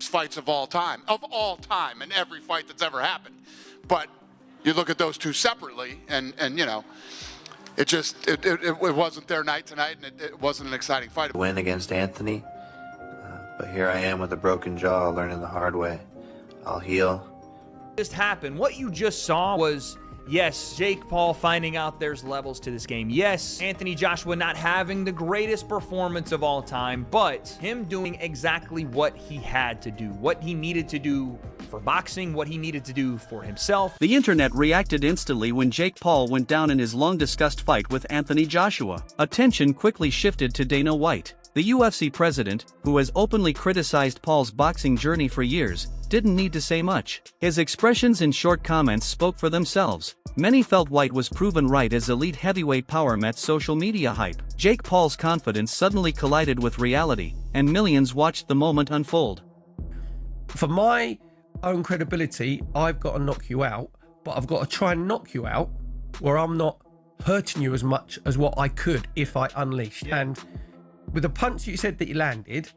greatest fights of all time, in every fight that's ever happened. But you look at those two separately, and you know, it wasn't their night tonight, and it wasn't an exciting fight. Win against Anthony, but here I am with a broken jaw, learning the hard way. I'll heal. Just happened. What you just saw was, yes, Jake Paul finding out there's levels to this game. Yes, Anthony Joshua not having the greatest performance of all time, but him doing exactly what he had to do, what he needed to do for boxing, what he needed to do for himself. The internet reacted instantly when Jake Paul went down in his long-discussed fight with Anthony Joshua. Attention quickly shifted to Dana White. The UFC president, who has openly criticized Paul's boxing journey for years, didn't need to say much. His expressions and short comments spoke for themselves. Many felt White was proven right as elite heavyweight power met social media hype. Jake Paul's confidence suddenly collided with reality, and millions watched the moment unfold. For my own credibility, I've got to knock you out, but I've got to try and knock you out where I'm not hurting you as much as what I could if I unleashed. Yeah. And with the punch you said that he landed,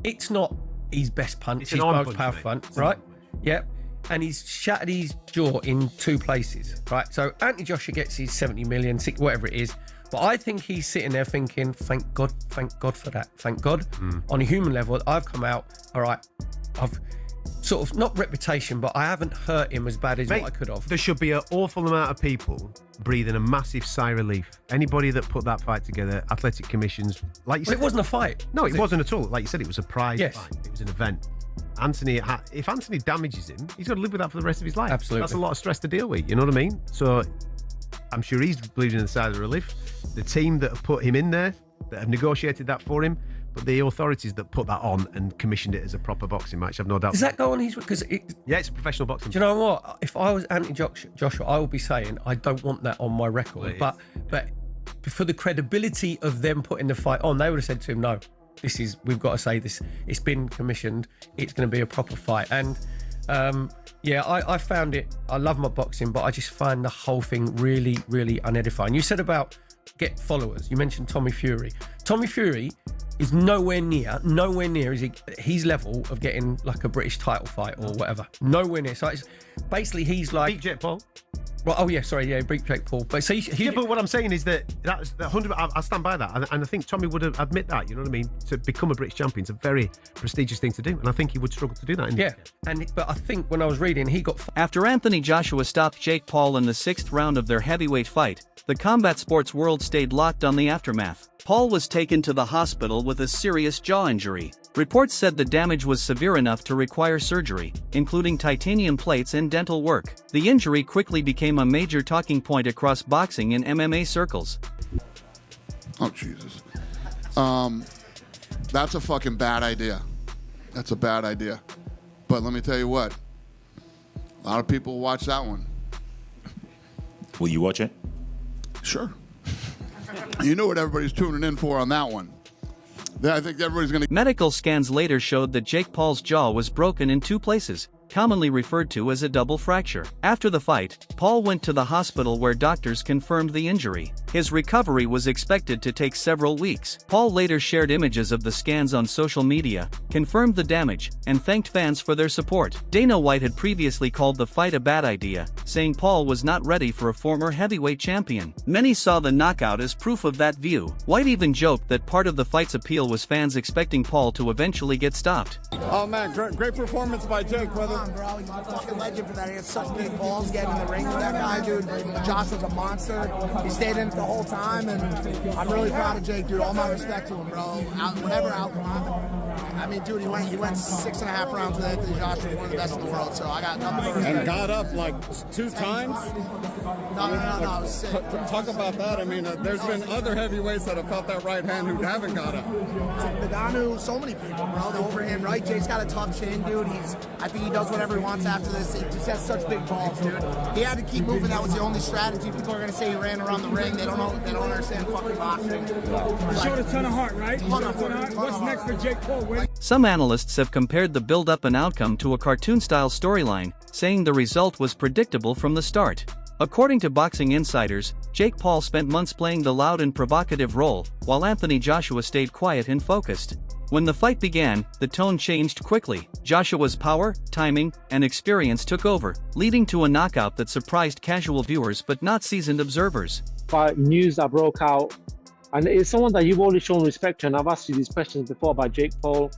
it's not his best punch, it's his most powerful punch, right? Yep. And he's shattered his jaw in 2 places, right? So Anthony Joshua gets his 70 million, whatever it is. But I think he's sitting there thinking, thank God for that. Thank God. On a human level, I've come out, all right, I've sort of, not reputation, but I haven't hurt him as bad as what I could have. There should be an awful amount of people breathing a massive sigh of relief. Anybody that put that fight together, athletic commissions, like you said. It wasn't a fight. No, it wasn't at all. Like you said, it was a prize fight. It was an event. If Anthony damages him, he's got to live with that for the rest of his life. Absolutely. That's a lot of stress to deal with, you know what I mean? So I'm sure he's bleeding inside the relief. The team that have put him in there, that have negotiated that for him, but the authorities that put that on and commissioned it as a proper boxing match, I've no doubt. Does that go on his... Because yeah, it's a professional boxing. Do you know what? If I was Anthony Joshua, I would be saying, I don't want that on my record. But for the credibility of them putting the fight on, they would have said to him, no, we've got to say this. It's been commissioned. It's going to be a proper fight. And yeah, I found it... I love my boxing, but I just find the whole thing really, really unedifying. You said about get followers. You mentioned Tommy Fury. Tommy Fury is nowhere near his level of getting like a British title fight or whatever. Nowhere near. So it's basically he's like... Beat Jake Paul. Well, oh yeah, sorry, yeah, beat Jake Paul. But so but what I'm saying is that's 100. I stand by that, and I think Tommy would admit that. You know what I mean? To become a British champion is a very prestigious thing to do, and I think he would struggle to do that. But I think when I was reading, he got... After Anthony Joshua stopped Jake Paul in the 6th round of their heavyweight fight, the combat sports world stayed locked on the aftermath. Paul was taken to the hospital with a serious jaw injury. Reports said the damage was severe enough to require surgery, including titanium plates and dental work. The injury quickly became a major talking point across boxing and MMA circles. Oh, Jesus. That's a fucking bad idea. That's a bad idea. But let me tell you what. A lot of people watch that one. Will you watch it? Sure. You know what everybody's tuning in for on that one. I think everybody's going to... Medical scans later showed that Jake Paul's jaw was broken in 2 places, commonly referred to as a double fracture. After the fight, Paul went to the hospital where doctors confirmed the injury. His recovery was expected to take several weeks. Paul later shared images of the scans on social media, confirmed the damage, and thanked fans for their support. Dana White had previously called the fight a bad idea, saying Paul was not ready for a former heavyweight champion. Many saw the knockout as proof of that view. White even joked that part of the fight's appeal was fans expecting Paul to eventually get stopped. Oh man, great performance by Jake, brother. Bro, he's a fucking legend for that. He has such big balls getting in the ring with that guy, dude. Josh was a monster. He stayed in it the whole time, and I'm really proud of Jake, dude. All my respect to him, bro. Whatever outcome. I mean, dude, he went 6.5 rounds with Anthony Joshua, one of the best in the world. So I got nothing but respect. And got up like 2 times. No, it was sick. Talk about that. I mean, there's been other heavyweights that have felt that right hand who haven't got up. Nagano, so many people, bro. The overhand right. Jake's got a tough chin, dude. I think he does whatever he wants after this. He just has such big balls, dude. He had to keep moving. That was the only strategy. People are gonna say he ran around the ring. They don't know. They don't understand fucking boxing. He showed a ton of heart, right? What's next for Jake Paul? Some analysts have compared the build-up and outcome to a cartoon-style storyline, saying the result was predictable from the start. According to boxing insiders, Jake Paul spent months playing the loud and provocative role, while Anthony Joshua stayed quiet and focused. When the fight began, the tone changed quickly. Joshua's power, timing, and experience took over, leading to a knockout that surprised casual viewers but not seasoned observers. News that broke out, and it's someone that you've always shown respect to, and I've asked you these questions before about Jake Paul.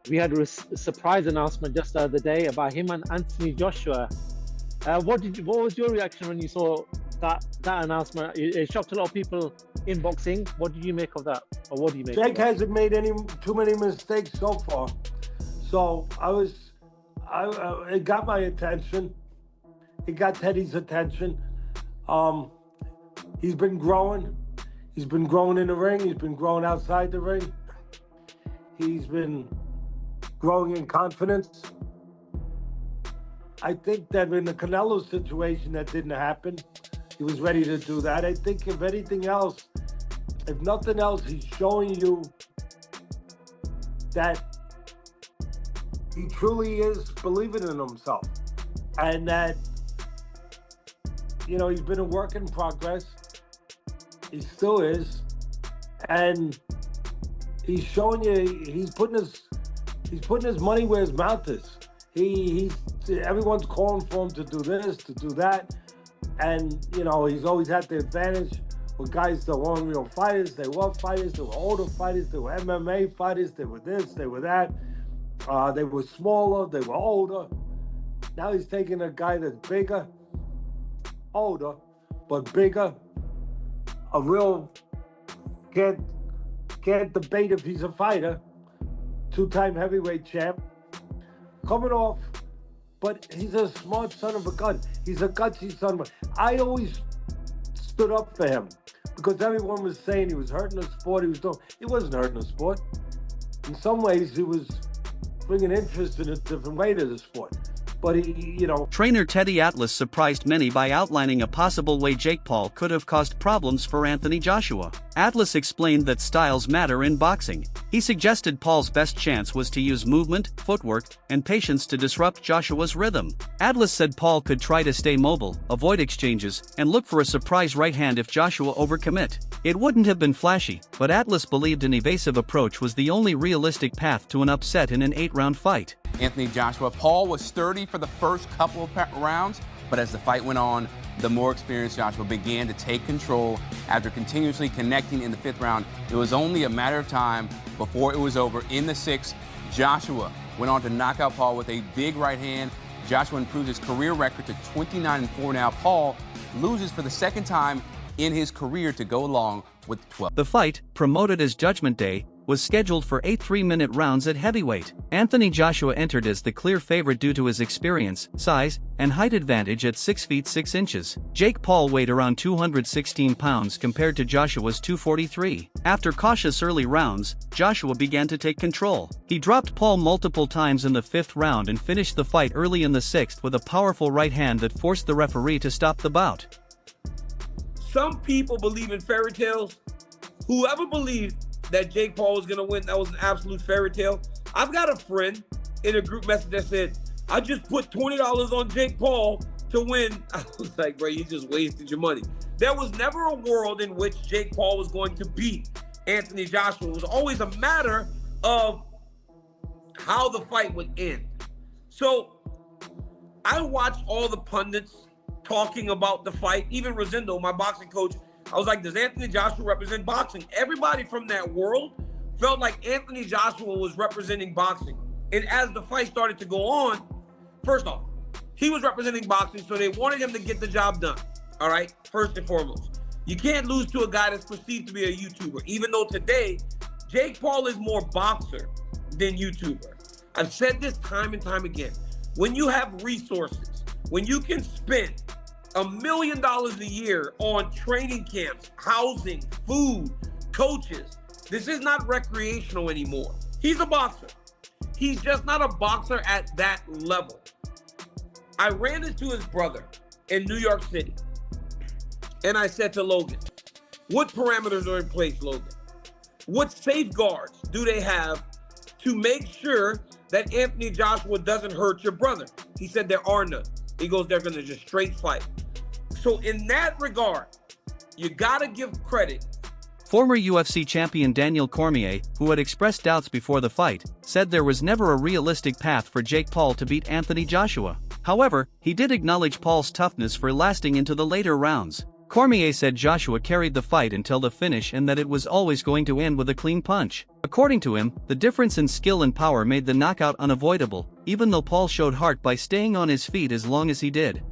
We had a surprise announcement just the other day about him and Anthony Joshua. What was your reaction when you saw that announcement? It shocked a lot of people in boxing. What did you make of that? Or what do you make Jake of that? hasn't made too many mistakes so far. So it got my attention. It got Teddy's attention. He's been growing. He's been growing in the ring. He's been growing outside the ring. He's been growing in confidence. I think that in the Canelo situation, that didn't happen. He was ready to do that. I think if anything else, if nothing else, he's showing you that he truly is believing in himself. And that, he's been a work in progress. He still is. And he's showing you, he's putting his money where his mouth is. Everyone's calling for him to do this, to do that. And, he's always had the advantage with guys that weren't real fighters. They were fighters, they were older fighters, they were MMA fighters, they were this, they were that. They were smaller, they were older. Now he's taking a guy that's bigger, older, but bigger. A real, can't debate if he's a fighter. Two-time heavyweight champ. Coming off, but he's a smart son of a gun. He's a gutsy son of a... I always stood up for him because everyone was saying he was hurting the sport. He wasn't hurting the sport. In some ways, he was bringing interest in a different way to the sport. But Trainer Teddy Atlas surprised many by outlining a possible way Jake Paul could have caused problems for Anthony Joshua. Atlas explained that styles matter in boxing. He suggested Paul's best chance was to use movement, footwork, and patience to disrupt Joshua's rhythm. Atlas said Paul could try to stay mobile, avoid exchanges, and look for a surprise right hand if Joshua overcommit. It wouldn't have been flashy, but Atlas believed an evasive approach was the only realistic path to an upset in an 8-round fight. Anthony Joshua. Paul was sturdy for the first couple of rounds, but as the fight went on, the more experienced Joshua began to take control. After continuously connecting in the 5th round, it was only a matter of time before it was over. In the 6th, Joshua went on to knock out Paul with a big right hand. Joshua improved his career record to 29-4 now. Paul loses for the 2nd time in his career to go along with 12. The fight, promoted as Judgment Day, was scheduled for 8 3-minute rounds at heavyweight. Anthony Joshua entered as the clear favorite due to his experience, size, and height advantage at 6 feet 6 inches. Jake Paul weighed around 216 pounds compared to Joshua's 243. After cautious early rounds, Joshua began to take control. He dropped Paul multiple times in the 5th round and finished the fight early in the 6th with a powerful right hand that forced the referee to stop the bout. Some people believe in fairy tales. Whoever believed that Jake Paul was going to win, that was an absolute fairy tale. I've got a friend in a group message that said, I just put $20 on Jake Paul to win. I was like, bro, you just wasted your money. There was never a world in which Jake Paul was going to beat Anthony Joshua. It was always a matter of how the fight would end. So I watched all the pundits talking about the fight, even Rosendo, my boxing coach. I was like, does Anthony Joshua represent boxing? Everybody from that world felt like Anthony Joshua was representing boxing. And as the fight started to go on, first off, he was representing boxing, so they wanted him to get the job done. All right, first and foremost. You can't lose to a guy that's perceived to be a YouTuber, even though today, Jake Paul is more boxer than YouTuber. I've said this time and time again. When you have resources, when you can spend $1 million a year on training camps, housing, food, coaches. This is not recreational anymore. He's a boxer. He's just not a boxer at that level. I ran into his brother in New York City, and I said to Logan, what parameters are in place, Logan? What safeguards do they have to make sure that Anthony Joshua doesn't hurt your brother? He said there are none. He goes, they're going to just straight fight. So in that regard, you got to give credit Former UFC champion Daniel Cormier, who had expressed doubts before the fight, said there was never a realistic path for Jake Paul to beat Anthony Joshua. However, he did acknowledge Paul's toughness for lasting into the later rounds. Cormier said Joshua carried the fight until the finish and that it was always going to end with a clean punch. According to him, the difference in skill and power made the knockout unavoidable, even though Paul showed heart by staying on his feet as long as he did.